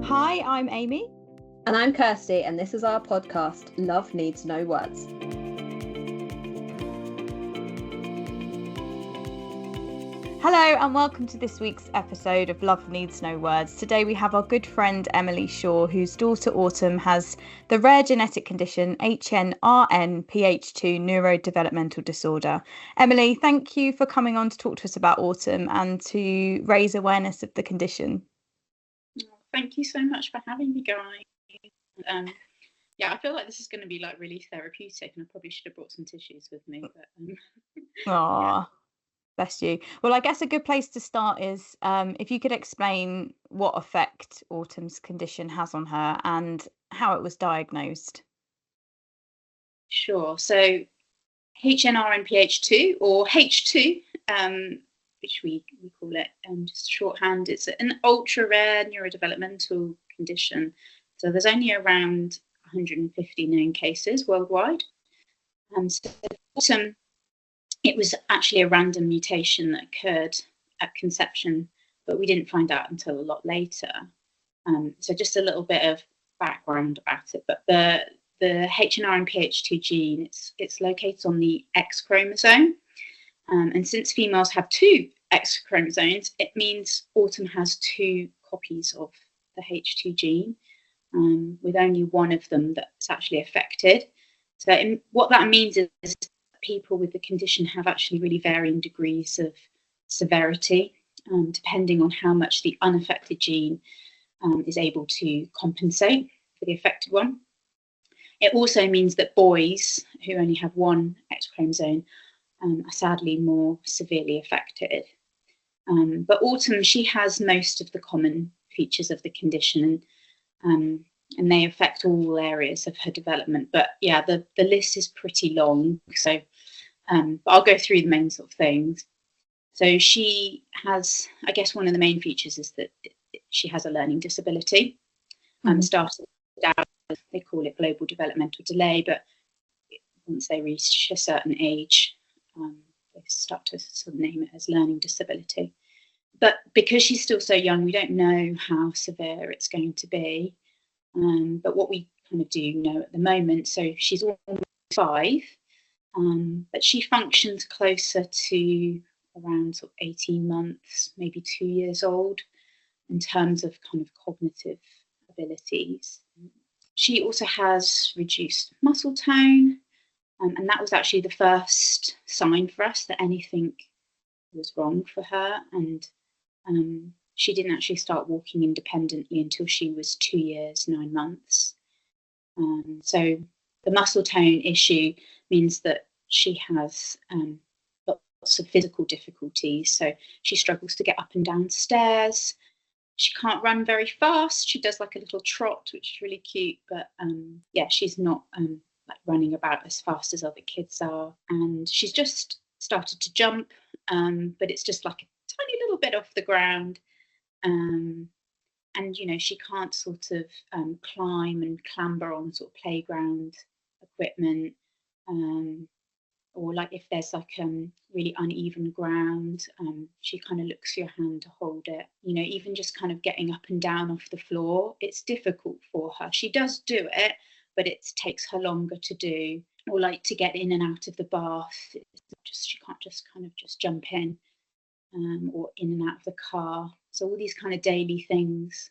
Hi, I'm Amy. And I'm Kirsty, and this is our podcast, Love Needs No Words. Hello and welcome to this week's episode of Love Needs No Words. Today we have our good friend Emily Shaw, whose daughter Autumn has the rare genetic condition HNRNPH2 Neuro Developmental Disorder. Emily, thank you for coming on to talk to us about Autumn and to raise awareness of the condition. Thank you so much for having me, guys. I feel like this is going to be like really therapeutic, and I probably should have brought some tissues with me. But Bless you. Well, I guess a good place to start is if you could explain what effect Autumn's condition has on her and how it was diagnosed. Sure. So HNRNPH2 or H2, which we call it just shorthand, it's an ultra rare neurodevelopmental condition. So there's only around 150 known cases worldwide. So Autumn, it was actually a random mutation that occurred at conception, but we didn't find out until a lot later. So just a little bit of background about it. But the HNRNPH2 gene, it's located on the X chromosome. And since females have two X chromosomes, it means Autumn has two copies of the H2 gene, with only one of them that's actually affected. So what that means is people with the condition have actually really varying degrees of severity, depending on how much the unaffected gene is able to compensate for the affected one. It also means that boys who only have one X chromosome are sadly more severely affected. But Autumn, she has most of the common features of the condition, and they affect all areas of her development. But yeah, the list is pretty long, so but I'll go through the main sort of things. So she has, I guess one of the main features is that she has a learning disability. Started out, they call it global developmental delay, but once they reach a certain age, they start to sort of name it as learning disability. But because she's still so young, we don't know how severe it's going to be. But what we kind of do know at the moment, so she's almost 5, but she functions closer to around sort of 18 months, maybe 2 years old, in terms of kind of cognitive abilities. She also has reduced muscle tone, and that was actually the first sign for us that anything was wrong for her. And she didn't actually start walking independently until she was 2 years, 9 months. So the muscle tone issue means that she has lots of physical difficulties. So she struggles to get up and down stairs. She can't run very fast. She does like a little trot, which is really cute. But she's not like running about as fast as other kids are. And she's just started to jump, but it's just like a tiny little bit off the ground. And she can't sort of climb and clamber on sort of playground equipment, or like if there's like really uneven ground, she kind of looks for your hand to hold it. Even just kind of getting up and down off the floor, it's difficult for her. She does do it, but it takes her longer to do. Or like to get in and out of the bath, she can't just kind of just jump in, or in and out of the car. So all these kind of daily things,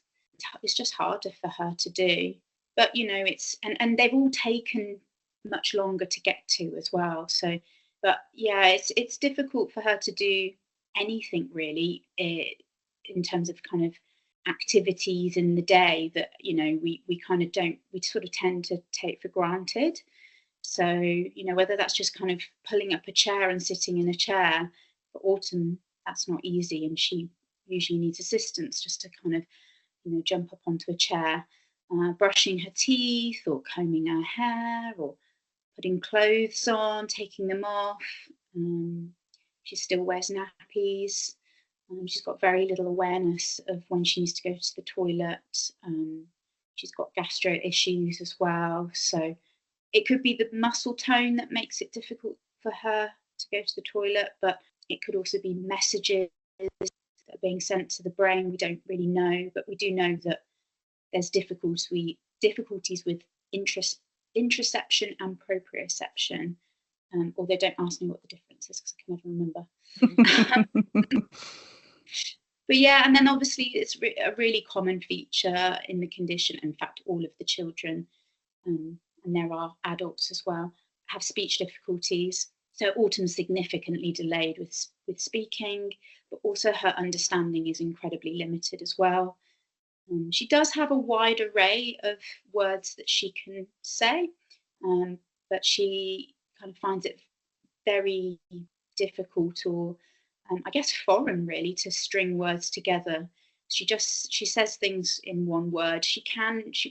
it's just harder for her to do. But it's and they've all taken much longer to get to as well. So, but yeah, it's difficult for her to do anything really, in terms of kind of activities in the day that we kind of don't, we sort of tend to take for granted. So whether that's just kind of pulling up a chair and sitting in a chair. For Autumn, that's not easy, and she usually needs assistance just to kind of jump up onto a chair. Brushing her teeth or combing her hair or putting clothes on, taking them off. She still wears nappies. She's got very little awareness of when she needs to go to the toilet. She's got gastro issues as well. So it could be the muscle tone that makes it difficult for her to go to the toilet, but it could also be messages that are being sent to the brain. We don't really know, but we do know that there's difficulties with interoception and proprioception. Although don't ask me what the difference is because I can never remember. But yeah, and then obviously it's a really common feature in the condition. In fact, all of the children, and there are adults as well, have speech difficulties. So Autumn's significantly delayed with speaking, but also her understanding is incredibly limited as well. She does have a wide array of words that she can say, but she kind of finds it very difficult, or I guess foreign really, to string words together. She says things in one word.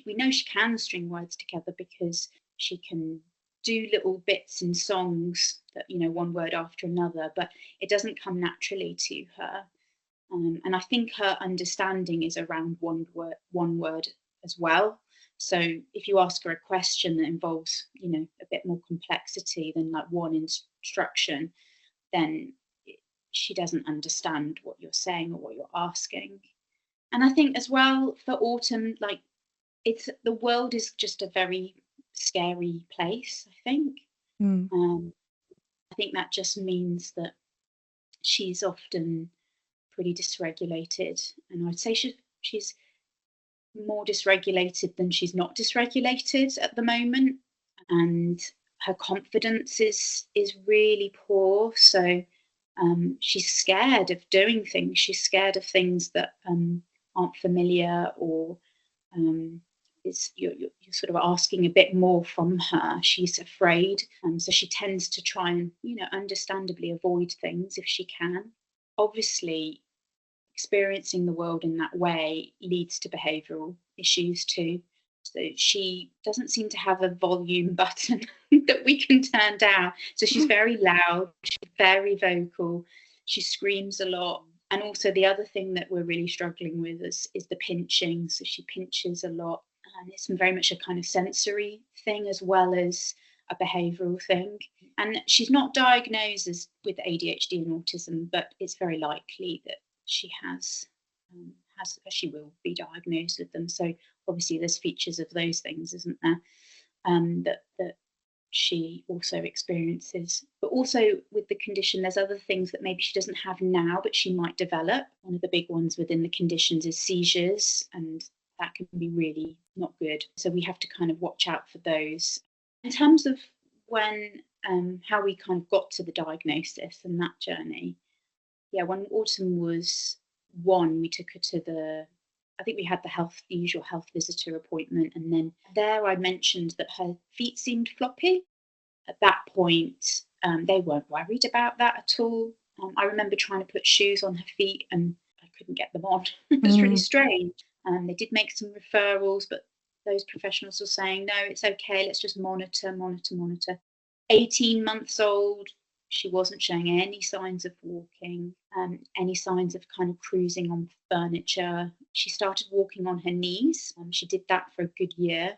We know she can string words together because she can do little bits in songs that, one word after another, but it doesn't come naturally to her. And I think her understanding is around one word as well. So if you ask her a question that involves, a bit more complexity than like one instruction, then she doesn't understand what you're saying or what you're asking. And I think as well for Autumn, like the world is just a very scary place, I think. I think that just means that she's often pretty dysregulated, and I'd say she's more dysregulated than she's not dysregulated at the moment, and her confidence is really poor. So she's scared of doing things. She's scared of things that aren't familiar, or you're sort of asking a bit more from her. She's afraid, so she tends to try and understandably avoid things if she can. Obviously, experiencing the world in that way leads to behavioural issues too. So she doesn't seem to have a volume button that we can turn down. So she's very loud, she's very vocal, she screams a lot. And also the other thing that we're really struggling with is the pinching. So she pinches a lot. And it's very much a kind of sensory thing as well as a behavioural thing. And she's not diagnosed with ADHD and autism, but it's very likely that she she will be diagnosed with them. So obviously there's features of those things, isn't there, that she also experiences. But also with the condition, there's other things that maybe she doesn't have now, but she might develop. One of the big ones within the conditions is seizures, and that can be really not good. So we have to kind of watch out for those. In terms of how we kind of got to the diagnosis and that journey, when Autumn was 1, we took her to I think we had the usual health visitor appointment, and then there I mentioned that her feet seemed floppy. At that point, they weren't worried about that at all. I remember trying to put shoes on her feet and I couldn't get them on. It was really strange. They did make some referrals, but those professionals were saying, no, it's okay, let's just monitor. 18 months old, she wasn't showing any signs of walking, any signs of kind of cruising on furniture. She started walking on her knees. She did that for a good year.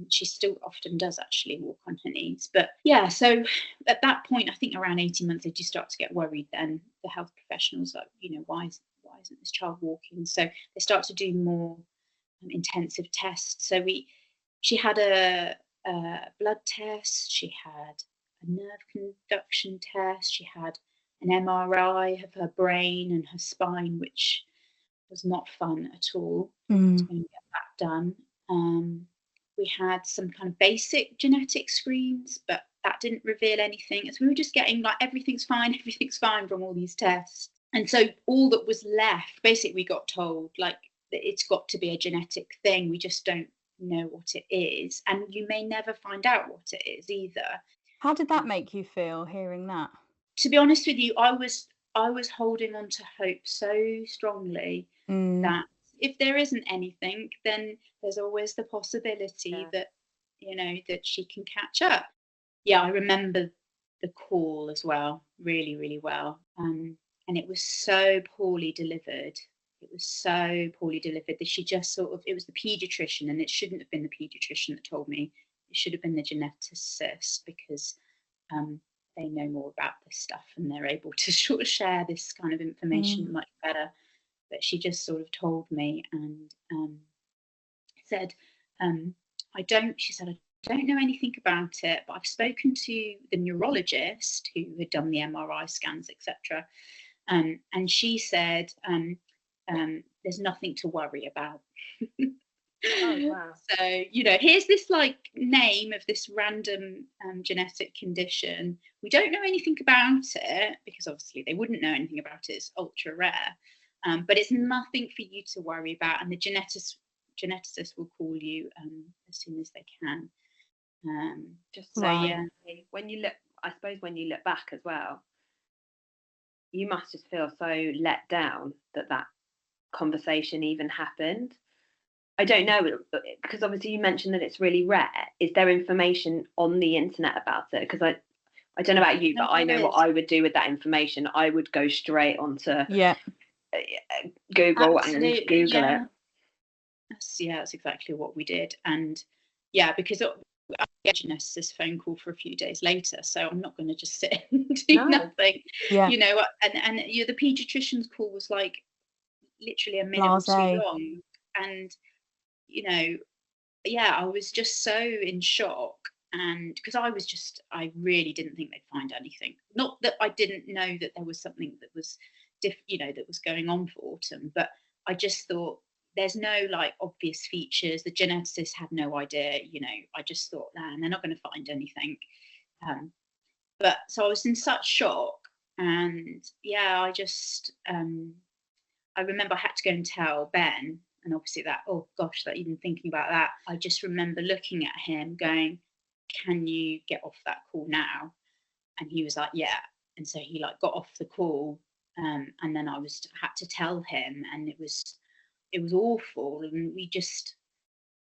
She still often does actually walk on her knees. But yeah, so at that point, I think around 18 months, they do start to get worried then. The health professionals are, why isn't this child walking? So they start to do more intensive tests. So she had a blood test, she had a nerve conduction test, she had an MRI of her brain and her spine, which was not fun at all to go and get that done. We had some kind of basic genetic screens, but that didn't reveal anything. So we were just getting like everything's fine from all these tests. And so all that was left, basically we got told like that it's got to be a genetic thing. We just don't know what it is, and you may never find out what it is either. How did that make you feel, hearing that? To be honest with you, I was holding on to hope so strongly that if there isn't anything, then there's always the possibility that that she can catch up. I remember the call as well, really, really well, and it was so poorly delivered. It was so poorly delivered that she just it was the paediatrician, and it shouldn't have been the paediatrician that told me. It should have been the geneticist, because they know more about this stuff and they're able to sort of share this kind of information much better. But she just sort of told me, and said, she said, I don't know anything about it, but I've spoken to the neurologist who had done the MRI scans, etc. And she said, there's nothing to worry about. Oh, wow. So, here's this like name of this random genetic condition. We don't know anything about it because obviously they wouldn't know anything about it. It's ultra rare, but it's nothing for you to worry about. And the geneticist will call you as soon as they can. Just so, yeah. When you look back as well, you must just feel so let down that conversation even happened. I don't know, because obviously you mentioned that it's really rare. Is there information on the internet about it? Because I don't know about you, but I know what I would do with that information. I would go straight onto Google and Google it. That's exactly what we did. And because I get a geneticist phone call for a few days later, so I'm not going to just sit and do nothing. And the paediatrician's call was like literally a minute or two long. And I was just so in shock, and because I really didn't think they'd find anything. Not that I didn't know that there was something that was that was going on for Autumn, but I just thought there's no like obvious features. The geneticist had no idea. I just thought, they're not going to find anything. But so I was in such shock, and I just I remember I had to go and tell Ben. And obviously that even thinking about that, I just remember looking at him going, can you get off that call now? And he was like, yeah. And so he like got off the call, and then I had to tell him, and it was awful. And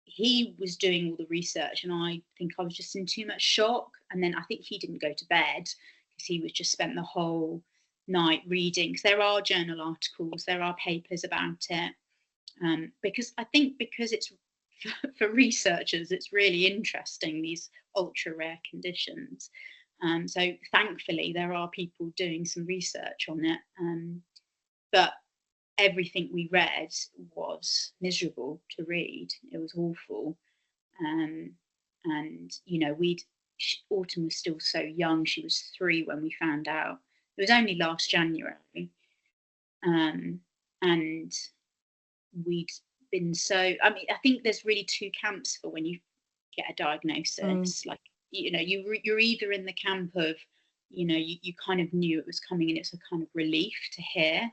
he was doing all the research, and I think I was just in too much shock. And then I think he didn't go to bed because he was just spent the whole night reading, because there are journal articles, there are papers about it. Because it's for researchers, it's really interesting, these ultra rare conditions. So thankfully there are people doing some research on it, but everything we read was miserable to read. It was awful. And Autumn was still so young. She was 3 when we found out. It was only last January. And we'd been I think there's really 2 camps for when you get a diagnosis. Like, you're either in the camp of, you kind of knew it was coming and it's a kind of relief to hear,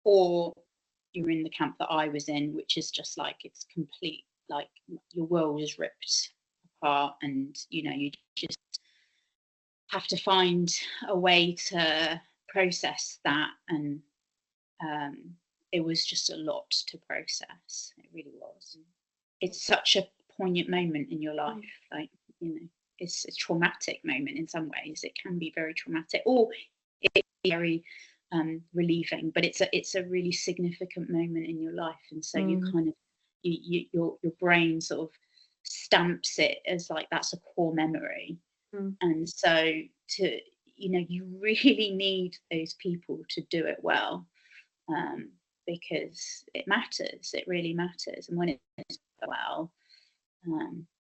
or you're in the camp that I was in, which is just like, it's complete, like your world is ripped apart, and you just have to find a way to process that. And it was just a lot to process. It really was. It's such a poignant moment in your life. Like, it's a traumatic moment in some ways. It can be very traumatic, or it's very relieving, but it's a really significant moment in your life. And so you kind of, your brain sort of stamps it as like, that's a core memory. And so you really need those people to do it well. Because it matters, it really matters. And when it's well,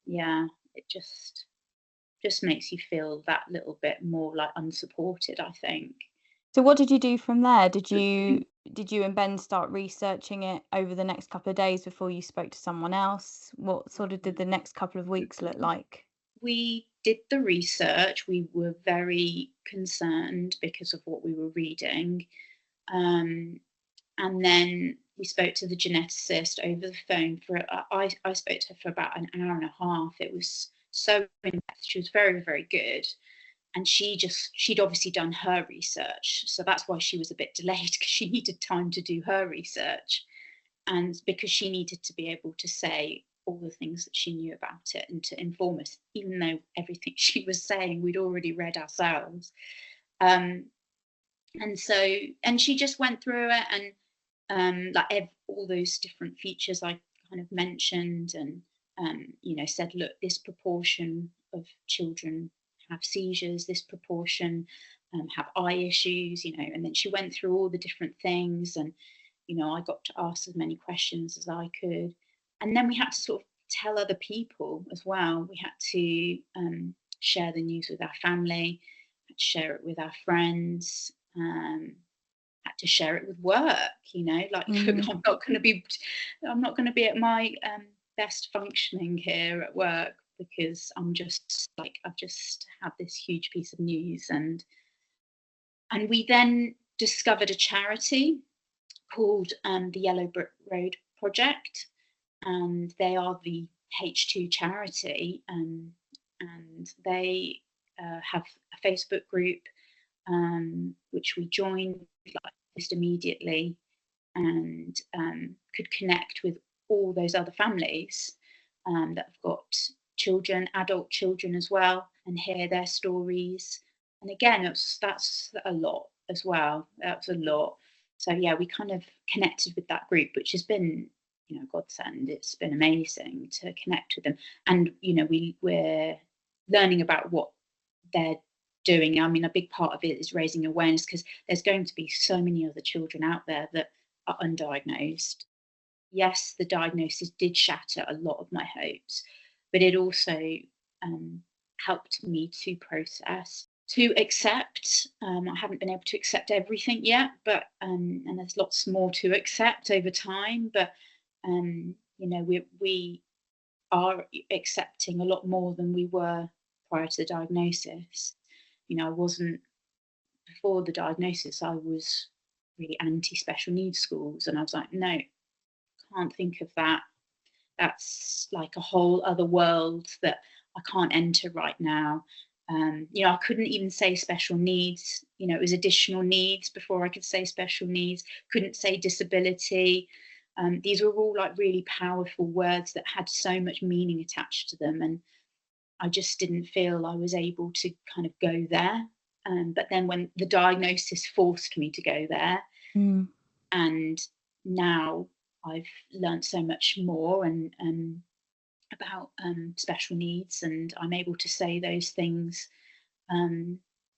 it just makes you feel that little bit more like unsupported, I think. So what did you do from there? Did you and Ben start researching it over the next couple of days before you spoke to someone else? What sort of did the next couple of weeks look like? We did the research. We were very concerned because of what we were reading. And then we spoke to the geneticist over the phone I spoke to her for about an hour and a half. It was so in-depth. She was very, very good. And she'd obviously done her research. So that's why she was a bit delayed, because she needed time to do her research. And because she needed to be able to say all the things that she knew about it and to inform us, even though everything she was saying we'd already read ourselves. And she just went through it, and all those different features I kind of mentioned, and said, look, this proportion of children have seizures, this proportion have eye issues, and then she went through all the different things, and I got to ask as many questions as I could. And then we had to sort of tell other people as well. We had to share the news with our family, had to share it with our friends, had to share it with work. Like I'm not going to be at my best functioning here at work because I've just had this huge piece of news. And we then discovered a charity called the Yellow Brick Road Project, and they are the H2 charity, and they have a Facebook group which we joined just immediately, and could connect with all those other families that have got children, adult children as well, and hear their stories. And again, that's a lot as well. That's a lot. So yeah, we kind of connected with that group, which has been, godsend. It's been amazing to connect with them, and we're learning about what they're doing. I mean, a big part of it is raising awareness, because there's going to be so many other children out there that are undiagnosed. Yes, the diagnosis did shatter a lot of my hopes, but it also helped me to process, to accept. I haven't been able to accept everything yet, but and there's lots more to accept over time. But we are accepting a lot more than we were prior to the diagnosis. I wasn't, before the diagnosis, I was really anti special needs schools, and I was like, no, can't think of that. That's like a whole other world that I can't enter right now. I couldn't even say special needs. It was additional needs before I could say special needs. Couldn't say disability. These were all like really powerful words that had so much meaning attached to them, and I just didn't feel I was able to kind of go there. But then when the diagnosis forced me to go there, and now I've learned so much more and about special needs, and I'm able to say those things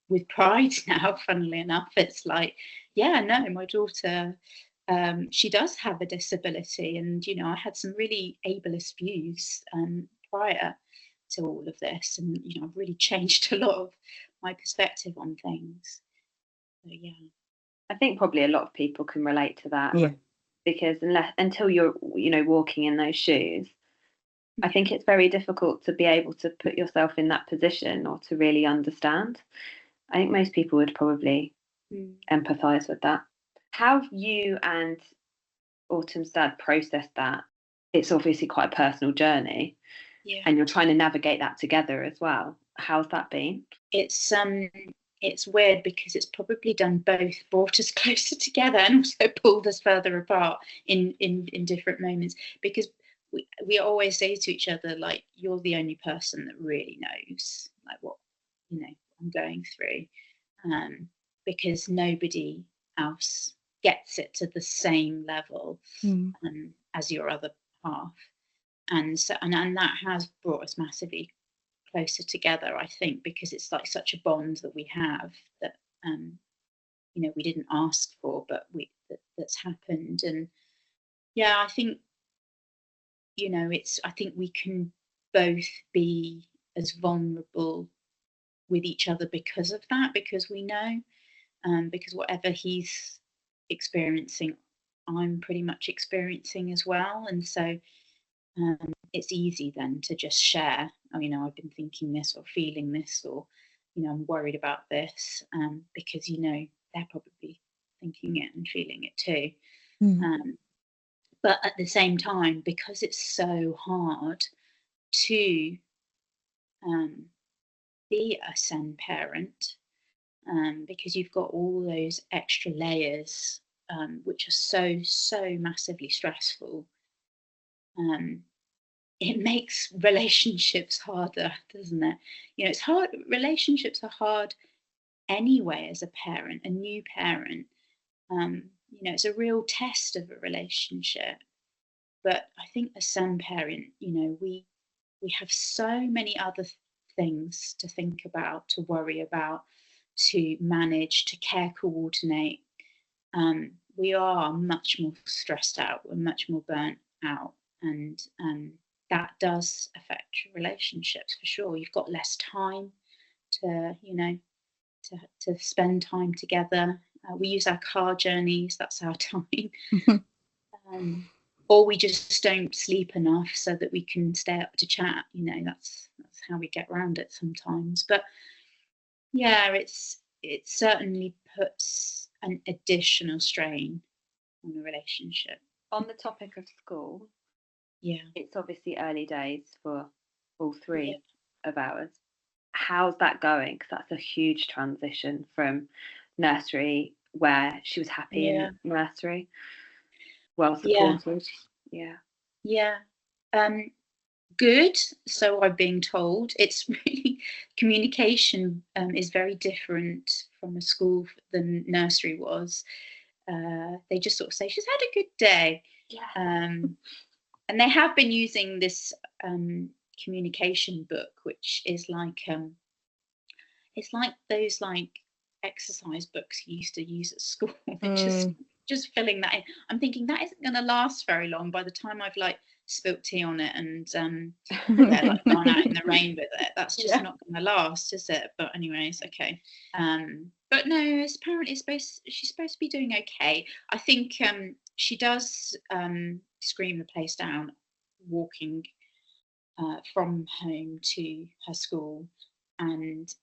with pride now. Funnily enough, it's like, yeah, no, my daughter, she does have a disability, and I had some really ableist views prior to all of this, and I've really changed a lot of my perspective on things. So yeah, I think probably a lot of people can relate to that. Yeah. Because until you're walking in those shoes, I think it's very difficult to be able to put yourself in that position or to really understand. I think most people would probably empathise with that. How have you and Autumn's dad processed that? It's obviously quite a personal journey, and you're trying to navigate that together as well. How's that been? It's weird because it's probably brought us closer together and also pulled us further apart in different moments, because we always say to each other, like, you're the only person that really knows like what I'm going through, because nobody else gets it to the same level as your other half, and so and that has brought us massively closer together, I think, because it's like such a bond that we have that we didn't ask for, but that's happened. And yeah, I think I think we can both be as vulnerable with each other because of that, because we know, because whatever he's experiencing, I'm pretty much experiencing as well. And so it's easy then to just share, I've been thinking this or feeling this, or I'm worried about this, because they're probably thinking it and feeling it too. But at the same time, because it's so hard to be a SEN parent, because you've got all those extra layers, which are so massively stressful, it makes relationships harder, doesn't it? It's hard. Relationships are hard anyway as a parent, a new parent. It's a real test of a relationship. But I think as SEN parent, we have so many other things to think about, to worry about, to manage, to care coordinate. We are much more stressed out. We're much more burnt out. and that does affect your relationships for sure. You've got less time to, to spend time together. We use our car journeys, that's our time. Or we just don't sleep enough so that we can stay up to chat. That's how we get around it sometimes. But yeah, it certainly puts an additional strain on a relationship. On the topic of school, yeah, it's obviously early days for all three of ours. How's that going? Because that's a huge transition from nursery, where she was happy in nursery, well supported. Yeah. Good. So I'm being told. It's really, communication is very different from a school than nursery was. They just sort of say, she's had a good day. And they have been using this communication book, which is like it's like those exercise books you used to use at school. Just filling that in. I'm thinking that isn't going to last very long. By the time I've spilt tea on it and gone out in the rain with it, that's just not going to last, is it? But anyways, okay. But no, apparently she's supposed to be doing okay. I think she does scream the place down walking from home to her school, and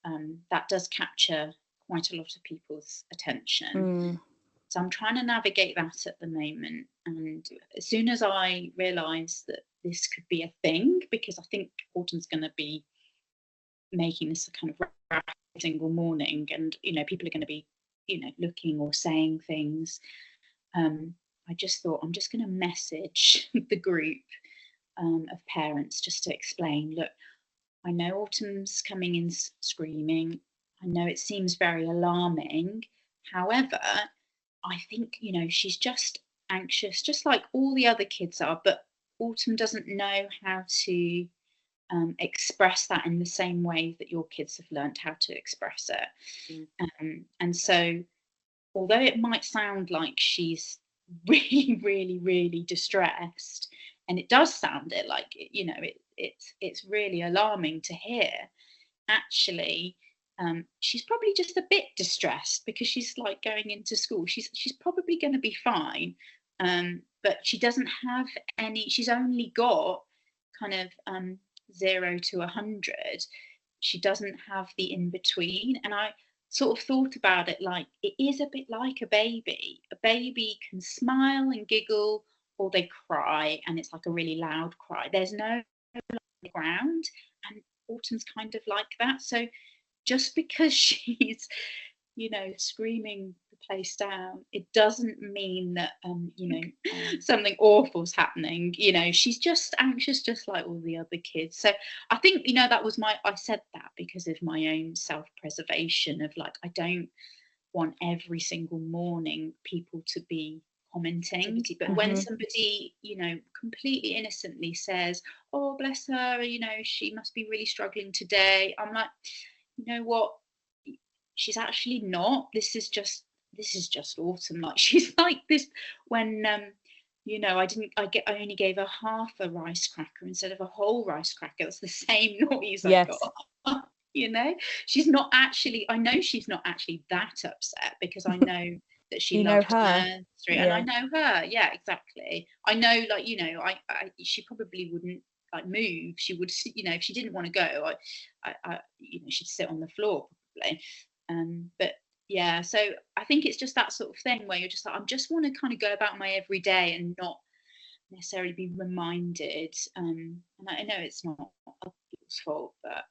that does capture quite a lot of people's attention. So I'm trying to navigate that at the moment. And as soon as I realise that this could be a thing, because I think Autumn's going to be making this a kind of every single morning, and people are going to be looking or saying things, I just thought I'm just going to message the group of parents just to explain, look, I know Autumn's coming in screaming. I know it seems very alarming. However, I think, she's just anxious, just like all the other kids are, but Autumn doesn't know how to express that in the same way that your kids have learned how to express it. And so, although it might sound like she's really, really, really distressed, and it does sound it like, it's really alarming to hear, actually, she's probably just a bit distressed because she's going into school. She's probably going to be fine, but she doesn't have any. She's only got kind of 0 to 100. She doesn't have the in between. And I sort of thought about it it is a bit like a baby. A baby can smile and giggle, or they cry, and it's like a really loud cry. There's no ground, and Autumn's kind of like that. So just because she's screaming the place down, it doesn't mean that something awful's happening. She's just anxious, just like all the other kids. So I think that was I said that because of my own self-preservation of I don't want every single morning people to be commenting. But when somebody completely innocently says, oh bless her, she must be really struggling today, I'm like, you know what, she's actually not. This is just Autumn. She's like this when I only gave her half a rice cracker instead of a whole rice cracker. That's the same noise I got. She's not actually, I know she's not actually that upset, because I know that she loves nursery, and I know her. Yeah, exactly. I know, she probably wouldn't move. She would, if she didn't want to go, she'd sit on the floor probably. But yeah, so I think it's just that sort of thing where you're just I just want to kind of go about my everyday and not necessarily be reminded. And I know it's not other people's fault, but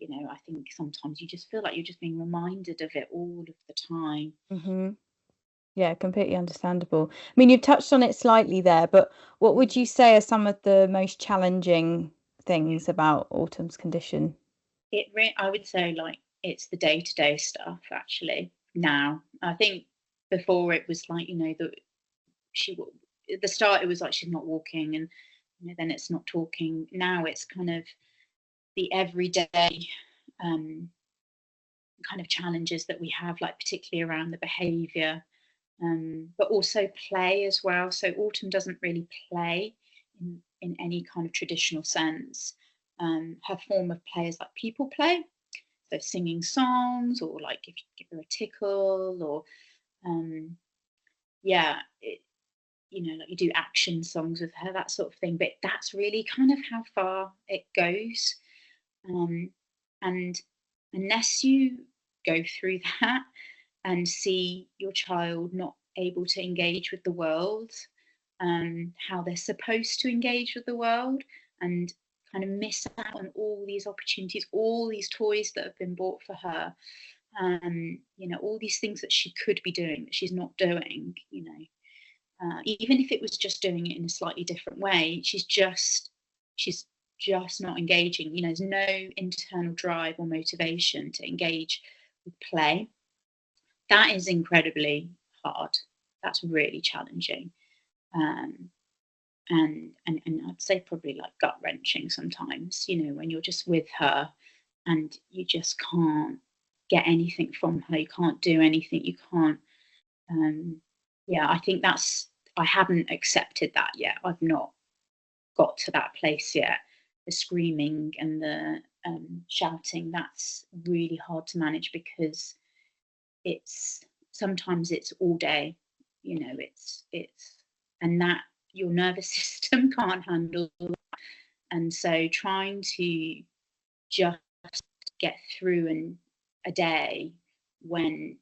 I think sometimes you just feel like you're just being reminded of it all of the time. Yeah, completely understandable. I mean, you've touched on it slightly there, but what would you say are some of the most challenging things about Autumn's condition? I would say it's the day-to-day stuff actually. Now, I think before it was the start it was she's not walking, and then it's not talking. Now it's kind of the everyday kind of challenges that we have, particularly around the behavior, but also play as well. So Autumn doesn't really play in any kind of traditional sense. Her form of play is like people play, so singing songs, or like if you give her a tickle, or like you do action songs with her, that sort of thing. But that's really kind of how far it goes. And unless you go through that and see your child not able to engage with the world, how they're supposed to engage with the world, and kind of miss out on all these opportunities, all these toys that have been bought for her, all these things that she could be doing that she's not doing, even if it was just doing it in a slightly different way, she's just not engaging. There's no internal drive or motivation to engage with play. That is incredibly hard. That's really challenging. And I'd say probably like gut wrenching sometimes, when you're just with her and you just can't get anything from her, you can't do anything, you can't. I think I haven't accepted that yet. I've not got to that place yet. The screaming and the shouting, that's really hard to manage, because sometimes it's all day, and that your nervous system can't handle that. And so trying to just get through a day when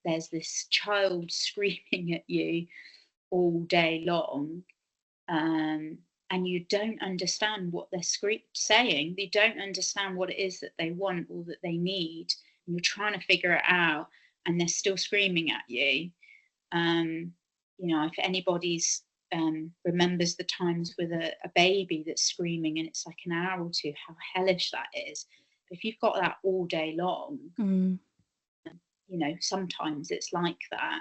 there's this child screaming at you all day long, and you don't understand what they're saying, you don't understand what it is that they want or that they need, and you're trying to figure it out, and they're still screaming at you. If anybody's remembers the times with a baby that's screaming and it's like an hour or two, how hellish that is. But if you've got that all day long, sometimes it's like that.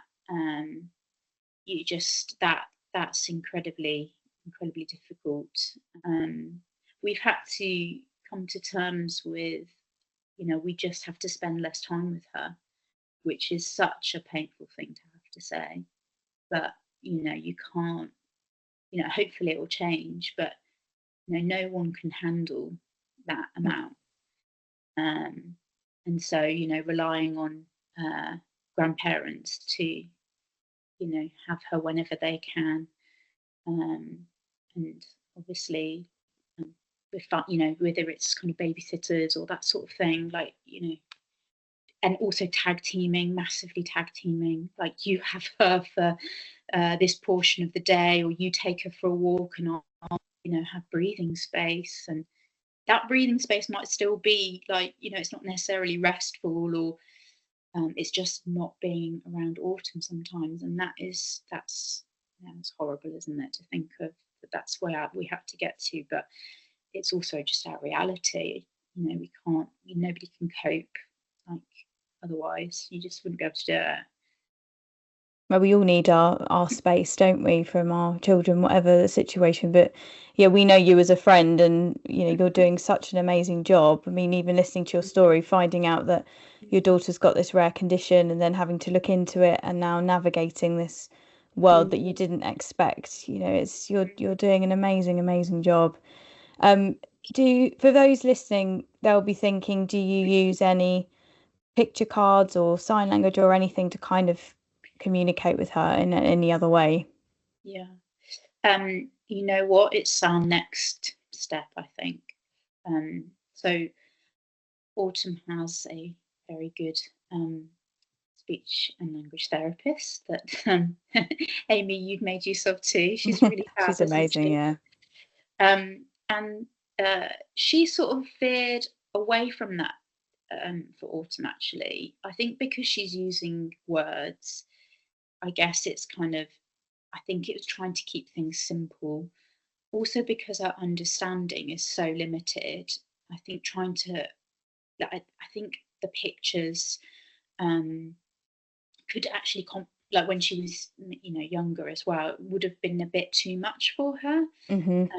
That's incredibly difficult. We've had to come to terms with, we just have to spend less time with her, which is such a painful thing to have to say. But, you can't, hopefully it will change, but, no one can handle that amount. And so, relying on grandparents to, have her whenever they can. And obviously, whether it's kind of babysitters or that sort of thing, like, and also massively tag teaming, like you have her for this portion of the day, or you take her for a walk, and I'll, have breathing space. And that breathing space might still be like, it's not necessarily restful, or it's just not being around Autumn sometimes. And that's horrible, isn't it, to think of that's where we have to get to. But it's also just our reality. We can't, nobody can cope like otherwise. You just wouldn't be able to do it. Well, we all need our space, don't we, from our children, whatever the situation. But yeah, we know you as a friend, and you're doing such an amazing job. I mean, even listening to your story, finding out that your daughter's got this rare condition, and then having to look into it, and now navigating this world that you didn't expect. You're doing an amazing job. For those listening, they'll be thinking, do you use any picture cards or sign language or anything to kind of communicate with her in any other way? Yeah. You know what? It's our next step, I think. So Autumn has a very good speech and language therapist that Amy, you've made use of too. She's really fab. She's amazing, yeah. And she sort of veered away from that for Autumn, actually. I think because she's using words, I guess it's kind of, I think it was trying to keep things simple. Also because our understanding is so limited, I think I think the pictures could actually, like when she was, younger as well, would have been a bit too much for her. It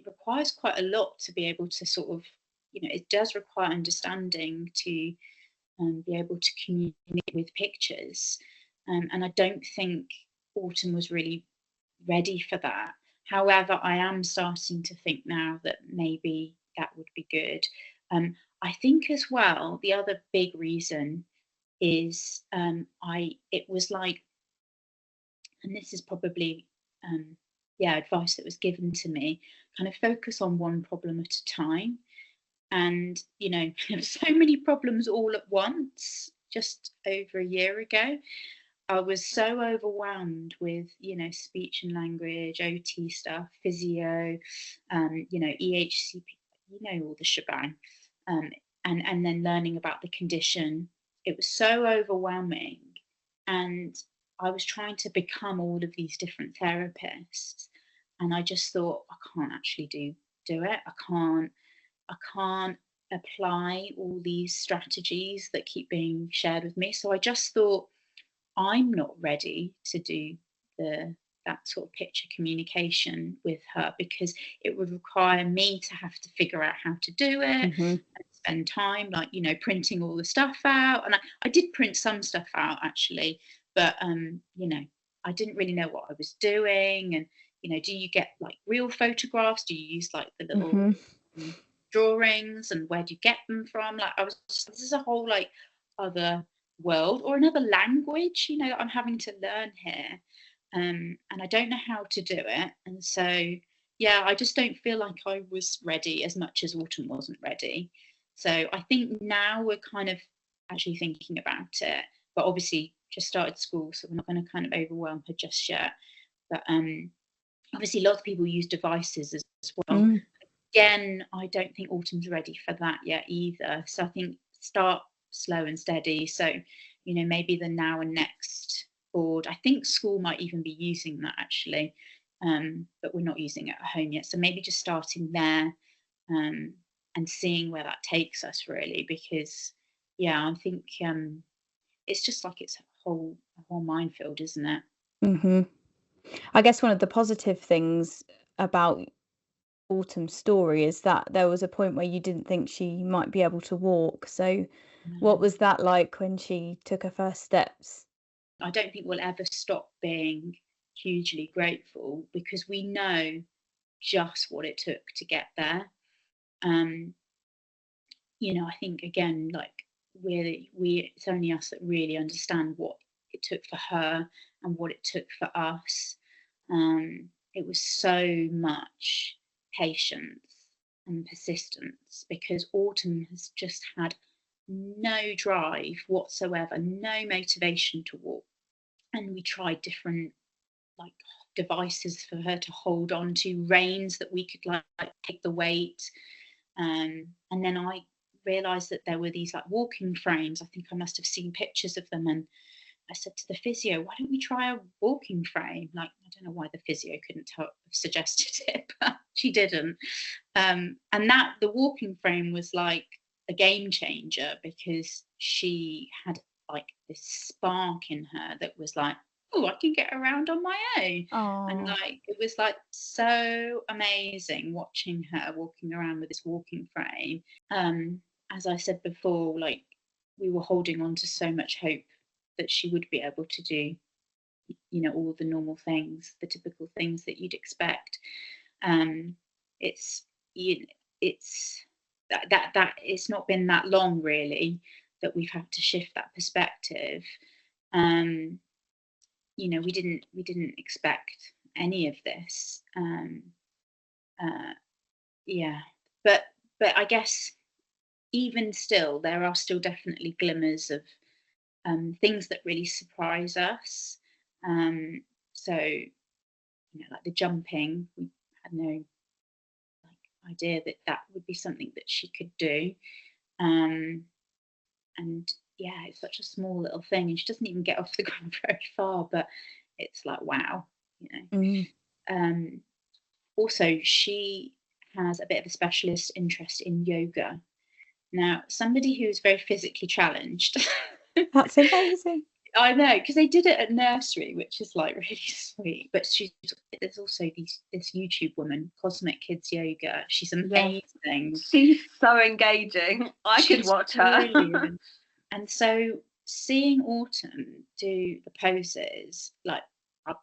requires quite a lot to be able to sort of, it does require understanding to be able to communicate with pictures. And I don't think Autumn was really ready for that. However, I am starting to think now that maybe that would be good. I think as well, the other big reason is it was like, and this is probably advice that was given to me, kind of focus on one problem at a time. And so many problems all at once. Just over a year ago, I was so overwhelmed with speech and language, OT stuff, physio, EHCP, all the shebang, and then learning about the condition. It was so overwhelming, and I was trying to become all of these different therapists, and I just thought, I can't actually do it. I can't apply all these strategies that keep being shared with me. So I just thought, I'm not ready to do that sort of picture communication with her, because it would require me to have to figure out how to do it, and spend time printing all the stuff out. And I did print some stuff out actually, but I didn't really know what I was doing. And do you get like real photographs? Do you use like the little drawings, and where do you get them from? Like, I was just, this is a whole like other world, or another language that I'm having to learn here, and I don't know how to do it. And so I just don't feel like I was ready as much as Autumn wasn't ready. So I think now we're kind of actually thinking about it, but obviously just started school, so we're not going to kind of overwhelm her just yet. But obviously lots of people use devices as well. Again, I don't think Autumn's ready for that yet either. So I think start slow and steady. So, maybe the Now and Next board. I think school might even be using that actually, but we're not using it at home yet. So maybe just starting there, and seeing where that takes us really, because I think it's just like it's a whole minefield, isn't it? I guess one of the positive things about Autumn's story is that there was a point where you didn't think she might be able to walk. So what was that like when she took her first steps? I don't think we'll ever stop being hugely grateful, because we know just what it took to get there. I think again, like it's only us that really understand what it took for her and what it took for us. It was so much patience and persistence, because Autumn has just had no drive whatsoever, no motivation to walk. And we tried different like devices for her to hold on to, reins that we could like take the weight. And then I realized that there were these like walking frames. I think I must have seen pictures of them, and I said to the physio, why don't we try a walking frame? Like, I don't know why the physio couldn't have suggested it, but she didn't. And the walking frame was like a game changer, because she had like this spark in her that was like, oh, I can get around on my own. Aww. And like, it was like so amazing watching her walking around with this walking frame. As I said before, like, we were holding on to so much hope that she would be able to do, all the normal things, the typical things that you'd expect. It's that it's not been that long really that we've had to shift that perspective. We didn't expect any of this. But I guess even still, there are still definitely glimmers of things that really surprise us. So, like the jumping, we had no idea that would be something that she could do. And it's such a small little thing, and she doesn't even get off the ground very far, but it's like, wow, Also, she has a bit of a specialist interest in yoga. Now, somebody who's very physically challenged. That's amazing. I know, because they did it at nursery, which is like really sweet. But there's also this YouTube woman, Cosmic Kids Yoga. She's amazing. Yes. She's so engaging. I could watch her. Brilliant. And so seeing Autumn do the poses, like,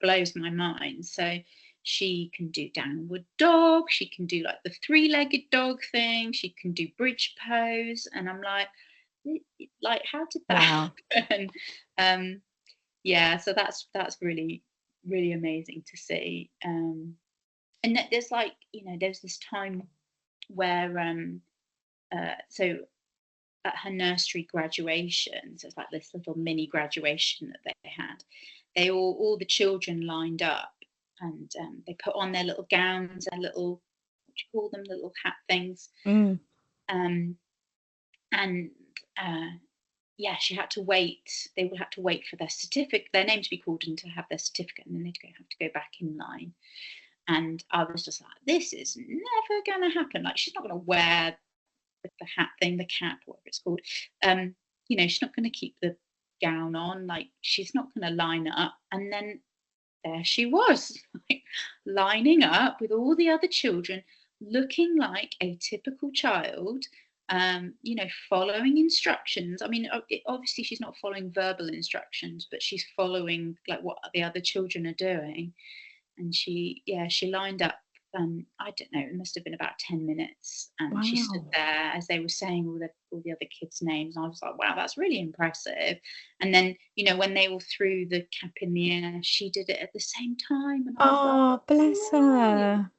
blows my mind. So She can do downward dog. She can do like the 3-legged dog thing. She can do bridge pose. And I'm like, how did that happen? Yeah, so that's really, really amazing to see. And there's like, there's this time where so at her nursery graduation, so it's like this little mini graduation that they had, all the children lined up, and they put on their little gowns and little, what do you call them, little hat things. And yeah, she had to wait. They would have to wait for their certificate, their name to be called, and to have their certificate, and then they'd have to go back in line. And I was just like, this is never going to happen. Like, she's not going to wear the hat thing, the cap, whatever it's called. She's not going to keep the gown on. Like, she's not going to line up. And then there she was, like, lining up with all the other children, looking like a typical child. Following instructions. I mean, obviously she's not following verbal instructions, but she's following like what the other children are doing. And she lined up. I don't know, it must have been about 10 minutes, and she stood there as they were saying all the other kids' names. And I was like, wow, that's really impressive. And then, when they all threw the cap in the air, she did it at the same time. And I was like, bless her.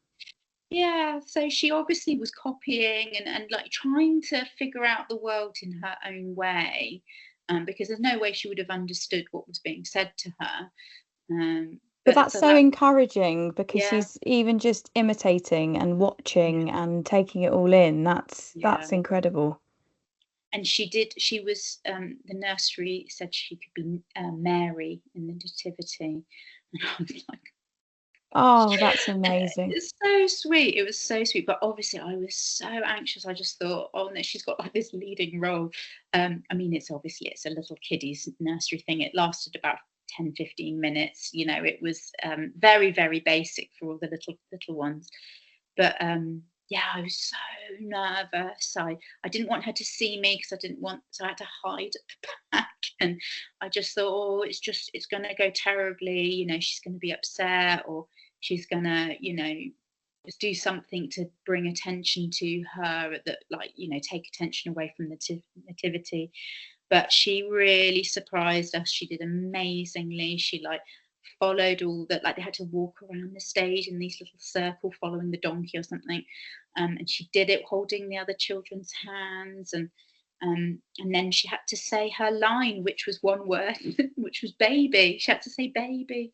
Yeah, so she obviously was copying and like trying to figure out the world in her own way, because there's no way she would have understood what was being said to her. But that's so encouraging, because Yeah. she's even just imitating and watching and taking it all in. That's incredible. And she was, the nursery said she could be Mary in the nativity. And I was like, oh, that's amazing. It's so sweet. It was so sweet. But obviously I was so anxious. I just thought, oh no, she's got like this leading role. I mean, it's a little kiddies nursery thing. It lasted about 10-15 minutes. It was very, very basic for all the little ones. But yeah, I was so nervous. I didn't want her to see me, because so I had to hide at the back. And I just thought, oh, it's going to go terribly. She's going to be upset, or she's going to, just do something to bring attention to her, that, like, take attention away from the nativity. But she really surprised us. She did amazingly. She like followed all that, like they had to walk around the stage in these little circle following the donkey or something. And she did it holding the other children's hands. And then she had to say her line, which was one word, which was baby. She had to say baby.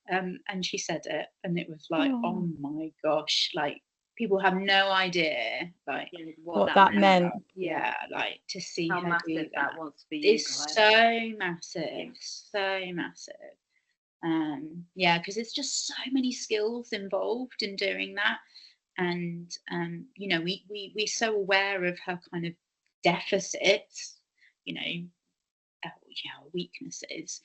And she said it. And it was like, oh my gosh, like, people have no idea, like, what that meant. Yeah, like, to see how her massive do that was for you is so massive, so massive. Yeah, because it's just so many skills involved in doing that. And we're so aware of her kind of deficits, weaknesses,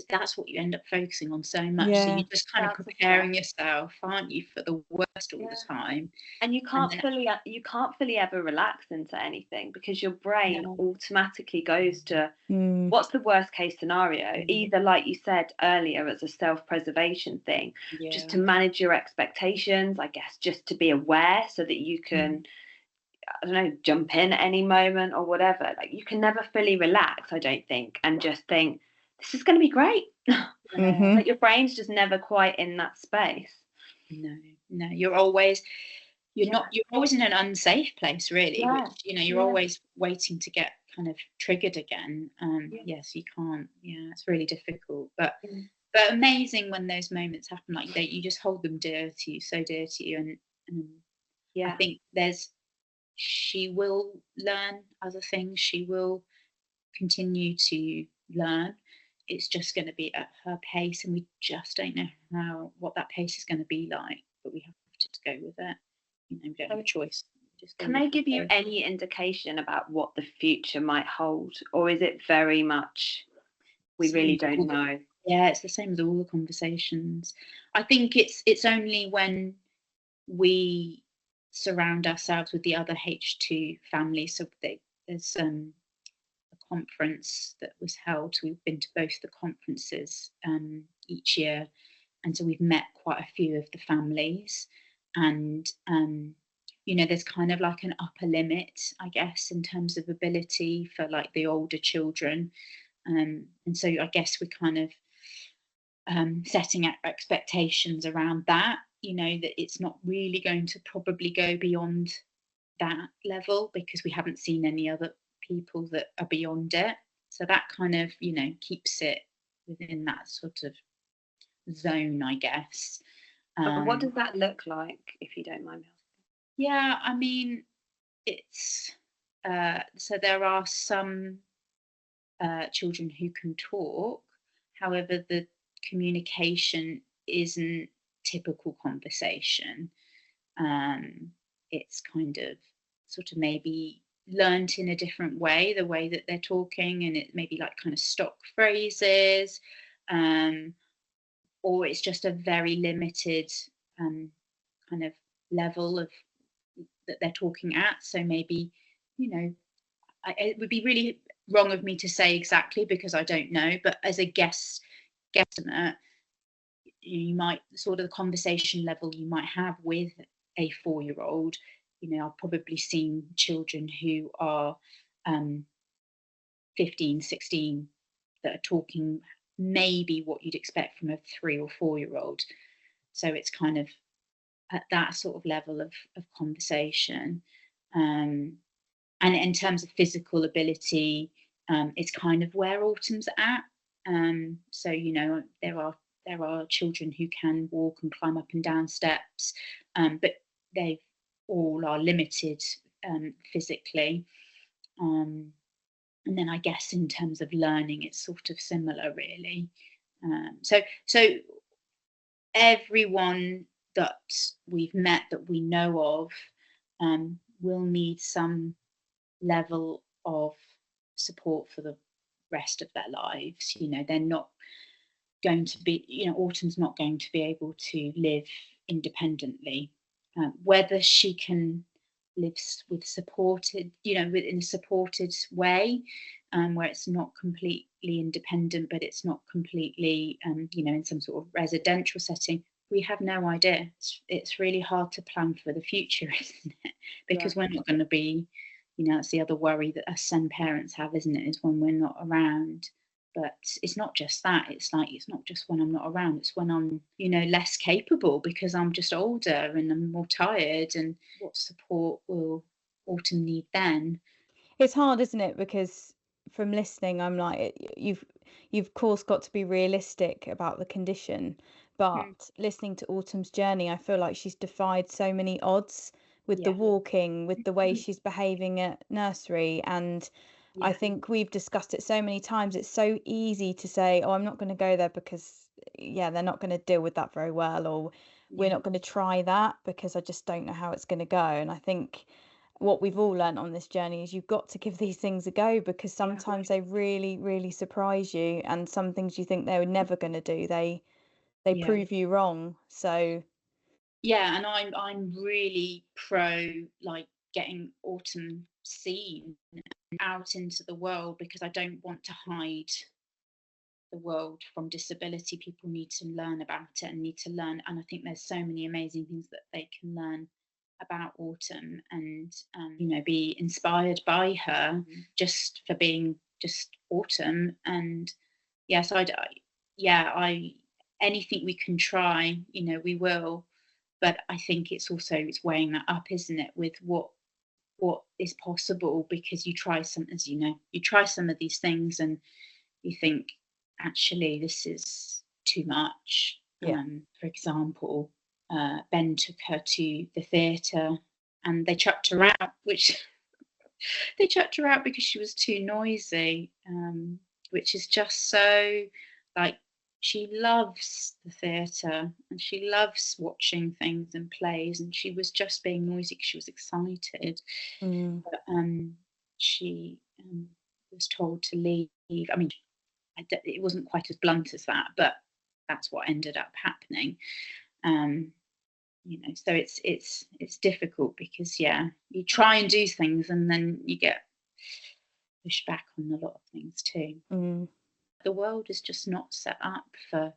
that's what you end up focusing on so much. So you're just kind of preparing yourself, aren't you, for the worst all the time. And you can't fully ever relax into anything, because your brain automatically goes to what's the worst case scenario, either, like you said earlier, as a self-preservation thing, just to manage your expectations, I guess, just to be aware so that you can I don't know, jump in at any moment or whatever. Like, you can never fully relax, I don't think, and just think, this is going to be great. Like, your brain's just never quite in that space. No, you're always in an unsafe place, really. Which, you're always waiting to get kind of triggered again. Yes, you can't. Yeah, it's really difficult, but amazing when those moments happen like that. You just hold them dear to you, so dear to you, and I think she will learn other things. She will continue to learn. It's just going to be at her pace, and we just don't know what that pace is going to be like. But we have to go with it. We don't have a choice. Can they give you any indication about what the future might hold, or is it very much we really don't know? Yeah, it's the same as all the conversations. I think it's only when we surround ourselves with the other H2 families. So there's a conference that was held. We've been to both the conferences each year, so we've met quite a few of the families, and there's kind of like an upper limit, I guess, in terms of ability for like the older children, and so I guess we're kind of setting expectations around that, that it's not really going to probably go beyond that level because we haven't seen any other people that are beyond it. So that kind of, keeps it within that sort of zone, I guess. What does that look like, if you don't mind me asking? Yeah, I mean, it's so there are some children who can talk. However, the communication isn't typical conversation. It's kind of sort of maybe learnt in a different way, the way that they're talking, and it may be like kind of stock phrases, or it's just a very limited kind of level of that they're talking at. So maybe, it would be really wrong of me to say exactly because I don't know, but as a guesstimate, you might sort of the conversation level you might have with a 4-year-old. I've probably seen children who are 15, 16 that are talking maybe what you'd expect from a 3 or 4-year-old. So it's kind of at that sort of level of conversation. And in terms of physical ability, it's kind of where Autumn's at. So there are children who can walk and climb up and down steps, but they all are limited physically. And then I guess in terms of learning, it's sort of similar, really. So everyone that we've met that we know of will need some level of support for the rest of their lives. They're not going to be, Autumn's not going to be able to live independently. Whether she can live with supported, in a supported way, where it's not completely independent, but it's not completely, in some sort of residential setting, we have no idea. It's really hard to plan for the future, isn't it? Because we're not going to be, that's the other worry that us Sen parents have, isn't it? Is when we're not around. But it's not just that. It's like, it's not just when I'm not around. It's when I'm, less capable because I'm just older and I'm more tired. And what support will Autumn need then? It's hard, isn't it? Because from listening, I'm like, you've of course got to be realistic about the condition, but listening to Autumn's journey, I feel like she's defied so many odds with the Yeah. walking, with the way she's behaving at nursery, and I Yeah. think we've discussed it so many times. It's so easy to say, "Oh, I'm not going to go there because, yeah, they're not going to deal with that very well," or "We're Yeah. not going to try that because I just don't know how it's going to go." And I think what we've all learnt on this journey is you've got to give these things a go because sometimes they really, really surprise you, and some things you think they were never going to do, they Yeah. prove you wrong. So yeah, and I'm really pro like getting Autumn seen out into the world because I don't want to hide the world from disability. People need to learn about it and need to learn, and I think there's so many amazing things that they can learn about Autumn and be inspired by her just for being just Autumn. And yes, I anything we can try, we will. But I think it's weighing that up, isn't it, with what is possible, because you try some, as you try some of these things and you think actually this is too much. Yeah. For example, Ben took her to the theatre and they chucked her out, which they chucked her out because she was too noisy, which is just so like, she loves the theatre and she loves watching things and plays, and she was just being noisy because she was excited. But she was told to leave. I mean, it wasn't quite as blunt as that, but that's what ended up happening. So it's difficult because you try and do things and then you get pushed back on a lot of things too. The world is just not set up for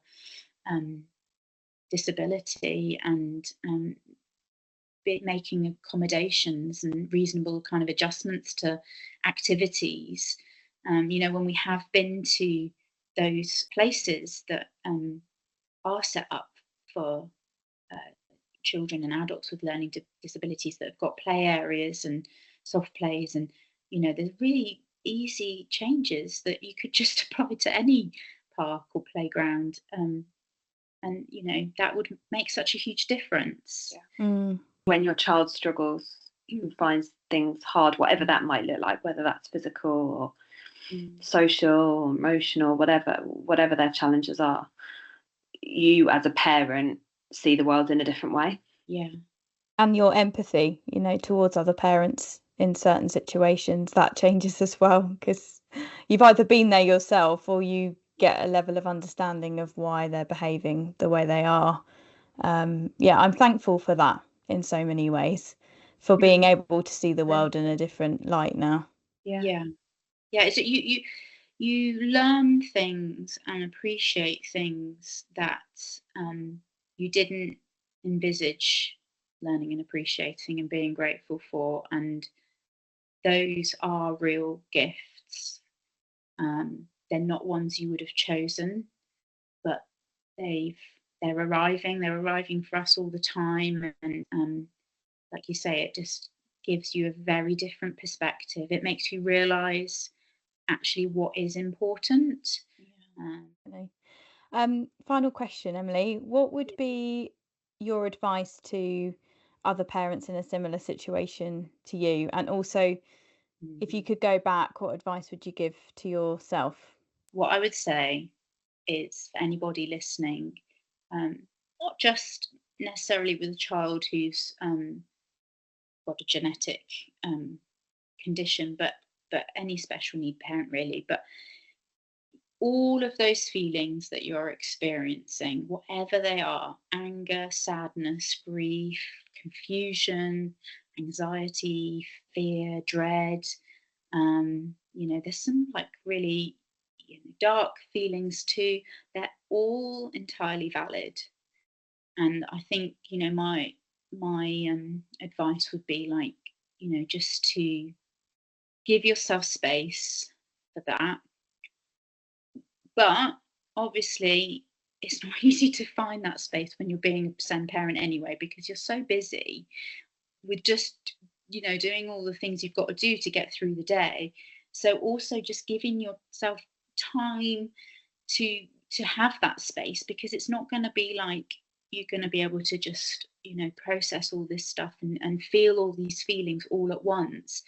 disability, and making accommodations and reasonable kind of adjustments to activities. When we have been to those places that are set up for children and adults with learning disabilities, that have got play areas and soft plays, and there's really easy changes that you could just apply to any park or playground, and that would make such a huge difference. When your child struggles and finds things hard, whatever that might look like, whether that's physical or social or emotional, whatever their challenges are, you as a parent see the world in a different way. And your empathy, towards other parents in certain situations, that changes as well, because you've either been there yourself or you get a level of understanding of why they're behaving the way they are. I'm thankful for that in so many ways, for being able to see the world in a different light now. So you learn things and appreciate things that you didn't envisage learning and appreciating and being grateful for, and those are real gifts. They're not ones you would have chosen, but they're arriving for us all the time, and like you say, it just gives you a very different perspective. It makes you realize actually what is important. Final question, Emily, what would be your advice to other parents in a similar situation to you? And also, if you could go back, what advice would you give to yourself? What I would say is, for anybody listening, not just necessarily with a child who's got a genetic condition, but any special need parent really, but all of those feelings that you're experiencing, whatever they are, anger, sadness, grief, confusion, anxiety, fear, dread, there's some like really dark feelings too. They're all entirely valid. And I think, my advice would be like, just to give yourself space for that. But obviously, it's not easy to find that space when you're being a SEND parent anyway, because you're so busy with just, doing all the things you've got to do to get through the day. So also just giving yourself time to have that space, because it's not going to be like you're going to be able to just, process all this stuff and feel all these feelings all at once.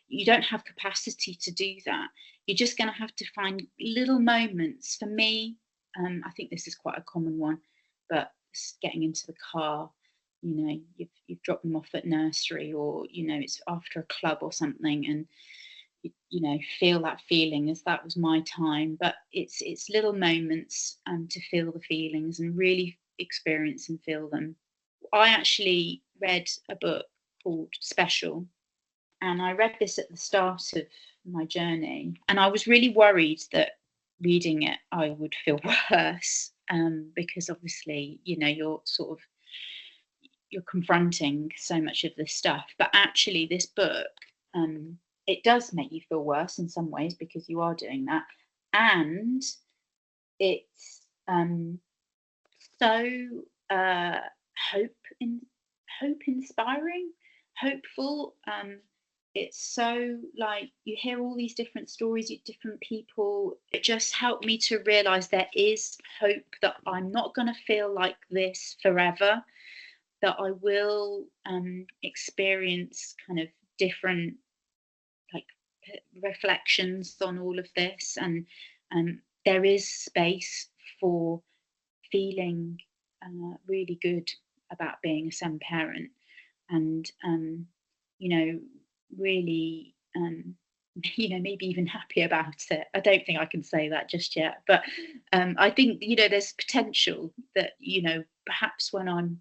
You don't have capacity to do that. You're just going to have to find little moments. For me, I think this is quite a common one, but getting into the car, you've dropped them off at nursery, or, it's after a club or something, and feel that feeling, as that was my time. But it's little moments to feel the feelings and really experience and feel them. I actually read a book called Special, and I read this at the start of my journey, and I was really worried that reading it I would feel worse, because obviously you're confronting so much of this stuff. But actually this book, it does make you feel worse in some ways, because you are doing that, and it's so hope inspiring, hopeful. It's so like you hear all these different stories with different people. It just helped me to realize there is hope, that I'm not going to feel like this forever, that I will experience kind of different like reflections on all of this, and there is space for feeling really good about being a SEND parent, and really maybe even happy about it. I don't think I can say that just yet, but I think there's potential that perhaps when I'm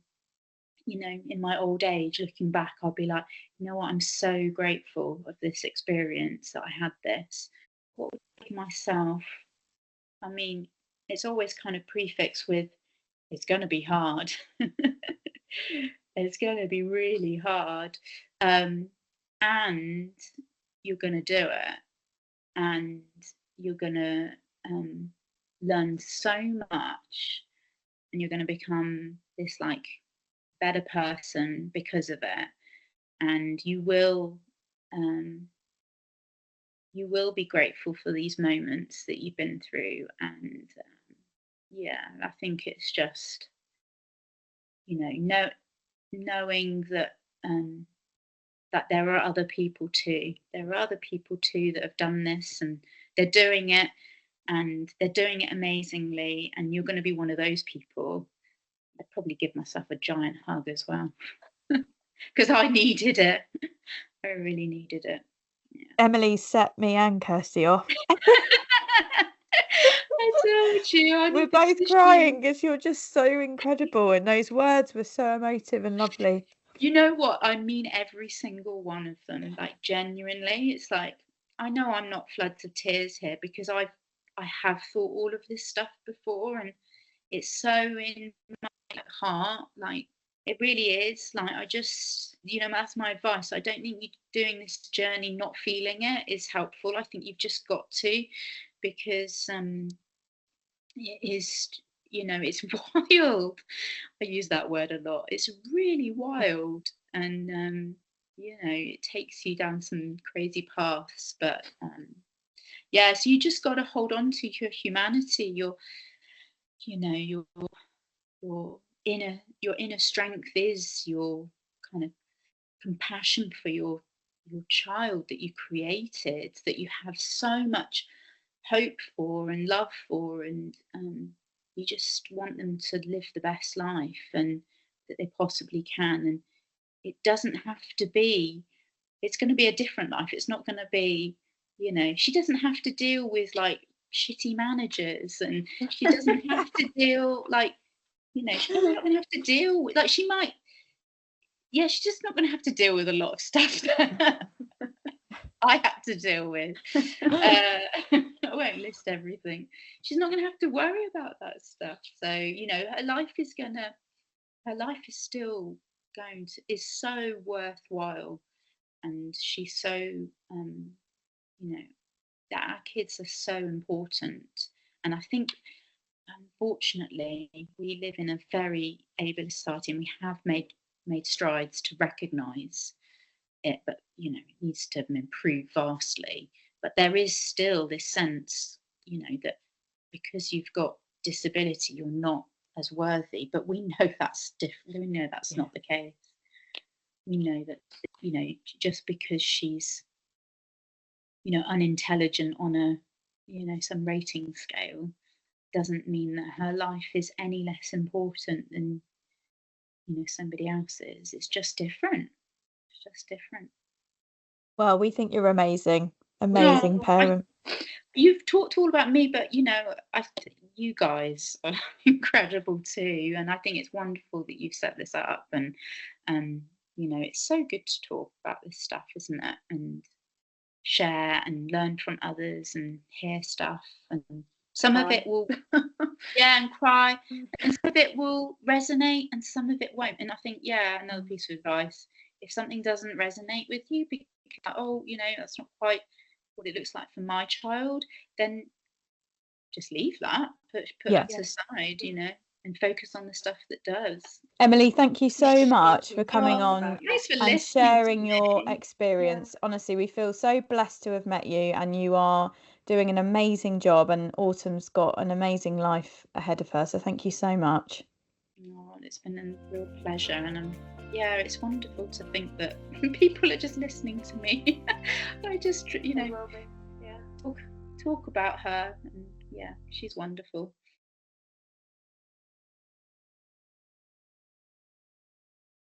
in my old age looking back, I'll be like, what, I'm so grateful of this experience, that I had this. What would I give myself? I mean, it's always kind of prefixed with it's going to be hard. It's going to be really hard. And you're going to do it. And you're going to learn so much. And you're going to become this like better person because of it. And you will be grateful for these moments that you've been through. And I think it's just, knowing that that there are other people too. There are other people too that have done this, and they're doing it, and they're doing it amazingly. And you're going to be one of those people. I'd probably give myself a giant hug as well, because I needed it. I really needed it. Yeah. Emily set me and Kirsty off. I told you. We're both crying because you're just so incredible, and those words were so emotive and lovely. You know what? I mean every single one of them, like genuinely. It's like, I know I'm not floods of tears here because I have thought all of this stuff before, and it's so in my heart. Like, it really is. Like, I just, that's my advice. I don't think you doing this journey not feeling it is helpful. I think you've just got to, because it is, it's wild. I use that word a lot. It's really wild, and it takes you down some crazy paths. But so you just got to hold on to your humanity, your inner strength is your kind of compassion for your child that you created, that you have so much hope for and love for, and you just want them to live the best life and that they possibly can. And it doesn't have to be, it's going to be a different life. It's not going to be, she doesn't have to deal with like shitty managers, and she doesn't have to deal like, she's not going to have to deal with, like, she might, she's just not going to have to deal with a lot of stuff that I had to deal with. I won't list everything. She's not going to have to worry about that stuff. So, her life is still is so worthwhile. And she's so, that our kids are so important. And I think, unfortunately, we live in a very ableist society, and we have made strides to recognise it, but it needs to improve vastly. But there is still this sense, that because you've got disability, you're not as worthy. But we know that's different. We know that's not the case. We know that, just because she's, unintelligent on a, some rating scale, doesn't mean that her life is any less important than, somebody else's. It's just different. It's just different. Well, we think you're amazing parent. You've talked all about me, but you guys are incredible too, and I think it's wonderful that you've set this up, and it's so good to talk about this stuff, isn't it? And share and learn from others and hear stuff, and some of it will and cry, and some of it will resonate and some of it won't. And I think another piece of advice, if something doesn't resonate with you because that's not quite what it looks like for my child, then just leave that, put it aside, and focus on the stuff that does. Emily, thank you so much for coming on and sharing your experience. Honestly, we feel so blessed to have met you, and you are doing an amazing job, and Autumn's got an amazing life ahead of her, so thank you so much. It's been a real pleasure, and it's wonderful to think that people are just listening to me. I just talk about her, and she's wonderful.